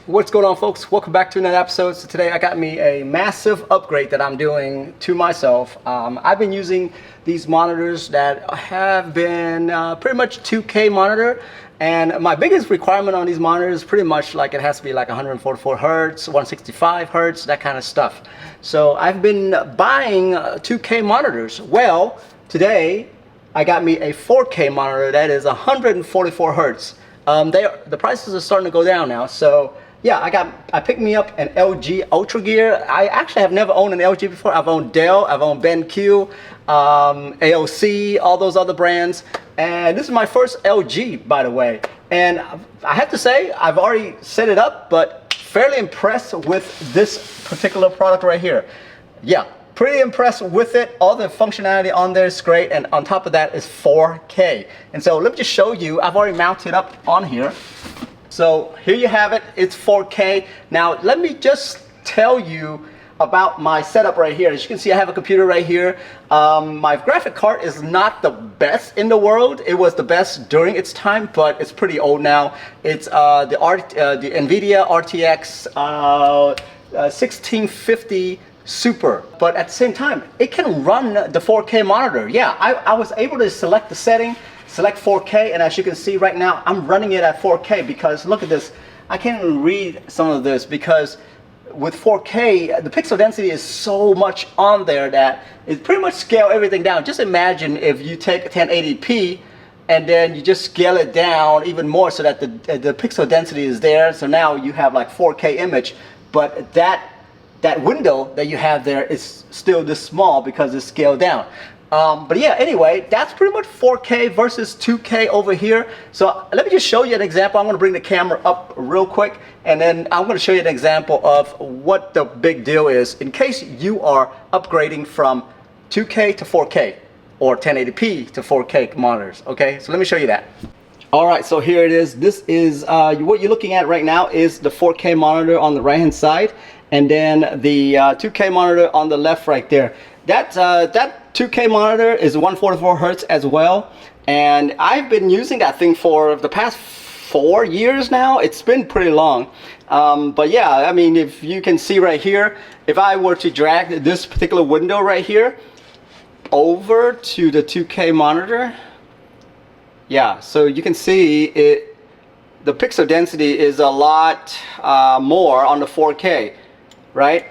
What's going on, folks? Welcome back to another episode. So today I got me a massive upgrade that I'm doing to myself. I've been using these monitors that have been pretty much 2K monitor, and my biggest requirement on these monitors is pretty much like it has to be like 144 hertz, 165 hertz, that kind of stuff. So I've been buying 2K monitors. Well, today I got me a 4K monitor that is 144 hertz. The prices are starting to go down now, so yeah, I picked me up an LG Ultragear. I actually have never owned an LG before. I've owned Dell, I've owned BenQ, AOC, all those other brands, and this is my first LG, by the way. And I have to say, I've already set it up, but fairly impressed with this particular product right here. Yeah, pretty impressed with it. All the functionality on there is great, and on top of that is 4K. And so let me just show you. I've already mounted up on here. So here you have it, it's 4K. Now let me just tell you about my setup right here. As you can see, I have a computer right here. My graphic card is not the best in the world. It was the best during its time, but it's pretty old now. It's the NVIDIA RTX 1650 Super, but at the same time, it can run the 4K monitor. Yeah, I was able to select the setting, select 4K, and as you can see right now, I'm running it at 4K because look at this. I can't even read some of this because with 4K, the pixel density is so much on there that it pretty much scale everything down. Just imagine if you take 1080p and then you just scale it down even more so that the pixel density is there. So now you have like 4K image, but that window that you have there is still this small because it's scaled down. But yeah, anyway, that's pretty much 4K versus 2K over here. So let me just show you an example. I'm going to bring the camera up real quick, and then I'm going to show you an example of what the big deal is in case you are upgrading from 2K to 4K or 1080p to 4K monitors. Okay, so let me show you that. All right, so here it is. This is what you're looking at right now is the 4K monitor on the right hand side, and then the 2K monitor on the left right there. That 2K monitor is 144 hertz as well, and I've been using that thing for the past 4 years now. It's been pretty long, but yeah, I mean, if you can see right here, if I were to drag this particular window right here over to the 2K monitor, yeah, so you can see it. The pixel density is a lot more on the 4K, right?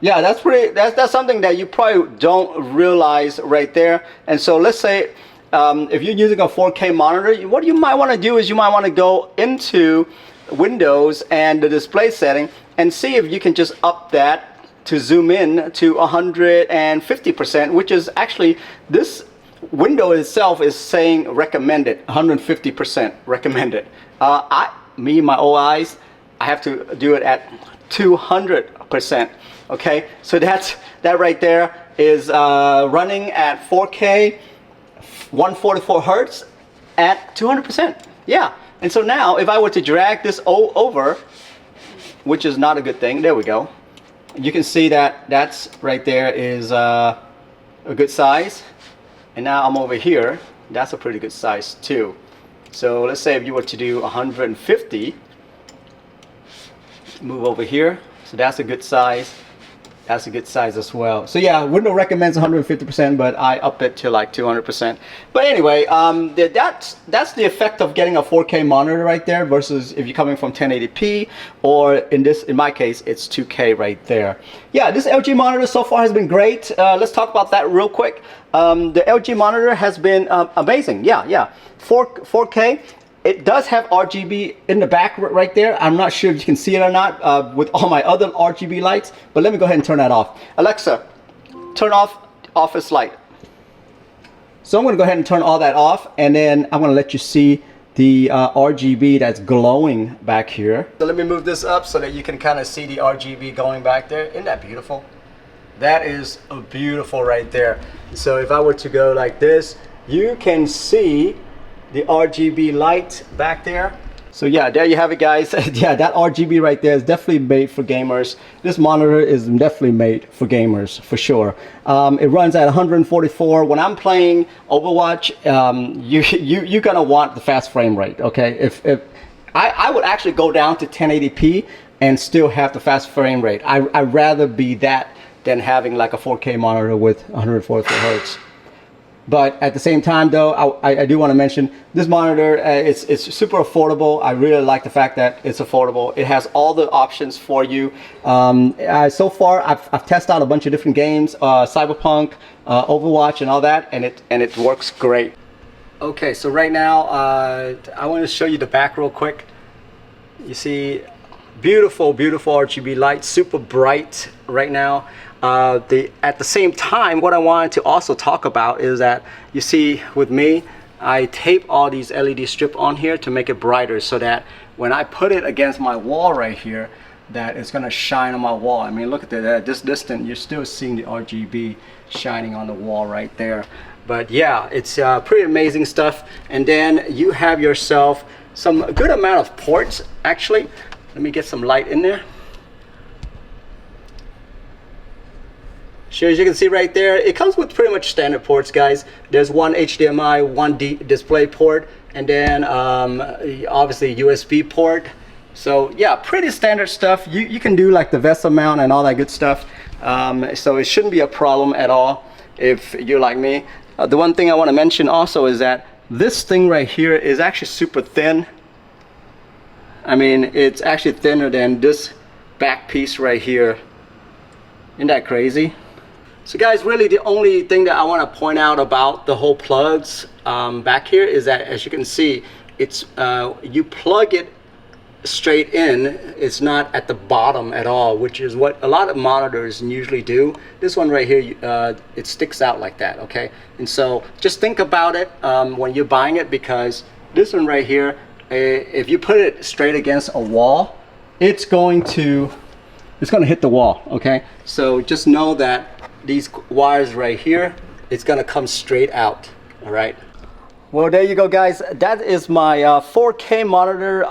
Yeah, that's something that you probably don't realize right there. And so let's say if you're using a 4K monitor, what you might want to do is you might want to go into Windows and the display setting and see if you can just up that to zoom in to 150%, which is actually this window itself is saying recommended, 150% recommended. My old eyes, I have to do it at 200%. Okay, so that right there is running at 4K, 144 hertz at 200%. Yeah, and so now if I were to drag this over, which is not a good thing, there we go. You can see that that's right there is a good size. And now I'm over here, that's a pretty good size too. So let's say if you were to do 150, move over here, so that's a good size. That's a good size as well. So yeah, window recommends 150%, but I up it to like 200%. But anyway, that's the effect of getting a 4K monitor right there versus if you're coming from 1080p, or in my case, it's 2K right there. Yeah, this LG monitor so far has been great. Let's talk about that real quick. The LG monitor has been amazing. Yeah, 4K. It does have RGB in the back right there. I'm not sure if you can see it or not with all my other RGB lights, but let me go ahead and turn that off. Alexa, turn off office light. So I'm going to go ahead and turn all that off, and then I'm going to let you see the RGB that's glowing back here. So let me move this up so that you can kind of see the RGB going back there. Isn't that beautiful? That is beautiful right there. So if I were to go like this, you can see the RGB light back there. So yeah, there you have it, guys. Yeah, that RGB right there is definitely made for gamers. This monitor is definitely made for gamers, for sure. It runs at 144. When I'm playing Overwatch, you're gonna want the fast frame rate, okay? If I would actually go down to 1080p and still have the fast frame rate. I'd rather be that than having like a 4K monitor with 144 hertz. But at the same time though, I do want to mention this monitor, it's super affordable. I really like the fact that it's affordable. It has all the options for you. So far, I've tested out a bunch of different games, Cyberpunk, Overwatch and all that, and it works great. Okay, so right now, I want to show you the back real quick. You see, beautiful, beautiful RGB light, super bright right now. At the same time, what I wanted to also talk about is that, you see with me, I tape all these LED strip on here to make it brighter so that when I put it against my wall right here, that it's gonna shine on my wall. I mean, look at that, at this distance, you're still seeing the RGB shining on the wall right there. But yeah, it's pretty amazing stuff. And then you have yourself some good amount of ports, actually. Let me get some light in there. So as you can see right there, it comes with pretty much standard ports, guys. There's one HDMI, one display port, and then obviously USB port. So yeah, pretty standard stuff. You can do like the VESA mount and all that good stuff. So it shouldn't be a problem at all if you're like me. The one thing I want to mention also is that this thing right here is actually super thin. I mean, it's actually thinner than this back piece right here. Isn't that crazy? So guys, really the only thing that I want to point out about the whole plugs back here is that, as you can see, it's you plug it straight in. It's not at the bottom at all, which is what a lot of monitors usually do. This one right here, it sticks out like that, okay? And so just think about it when you're buying it, because this one right here, if you put it straight against a wall, it's going to hit the wall, okay? So just know that these wires right here, it's gonna come straight out, all right? Well, there you go, guys. That is my 4K monitor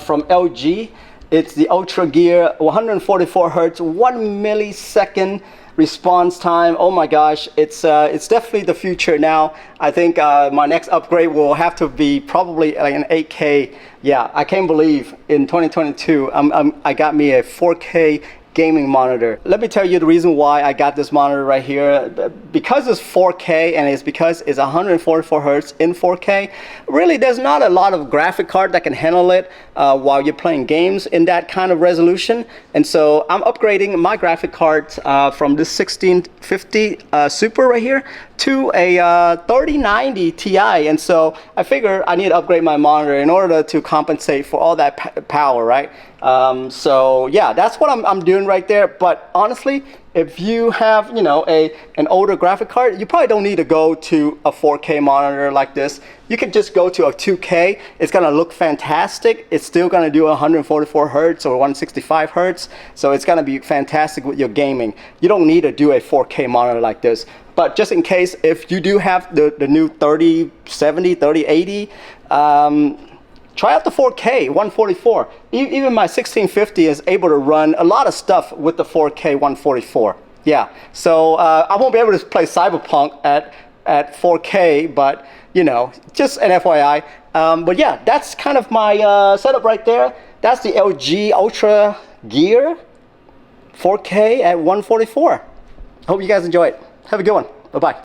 from LG. It's the Ultragear, 144 hertz, 1 millisecond response time. Oh my gosh, it's definitely the future now. I think my next upgrade will have to be probably like an 8K. Yeah, I can't believe in 2022 I got me a 4K gaming monitor. Let me tell you the reason why I got this monitor right here. Because it's 4K and it's because it's 144 hertz in 4K, really there's not a lot of graphic card that can handle it while you're playing games in that kind of resolution. And so I'm upgrading my graphic card from this 1650 Super right here to a 3090 Ti. And so I figure I need to upgrade my monitor in order to compensate for all that power, right? So yeah, that's what I'm doing right there. But honestly, if you have, you know, an older graphic card, you probably don't need to go to a 4K monitor like this. You can just go to a 2K. It's gonna look fantastic. It's still gonna do 144 hertz or 165 hertz. So it's gonna be fantastic with your gaming. You don't need to do a 4K monitor like this. But just in case, if you do have the new 3070, 3080, try out the 4K 144. Even my 1650 is able to run a lot of stuff with the 4K 144. Yeah, so I won't be able to play Cyberpunk at 4K, but you know, just an FYI. But yeah, that's kind of my setup right there. That's the LG Ultragear 4K at 144. Hope you guys enjoy it. Have a good one. Bye-bye.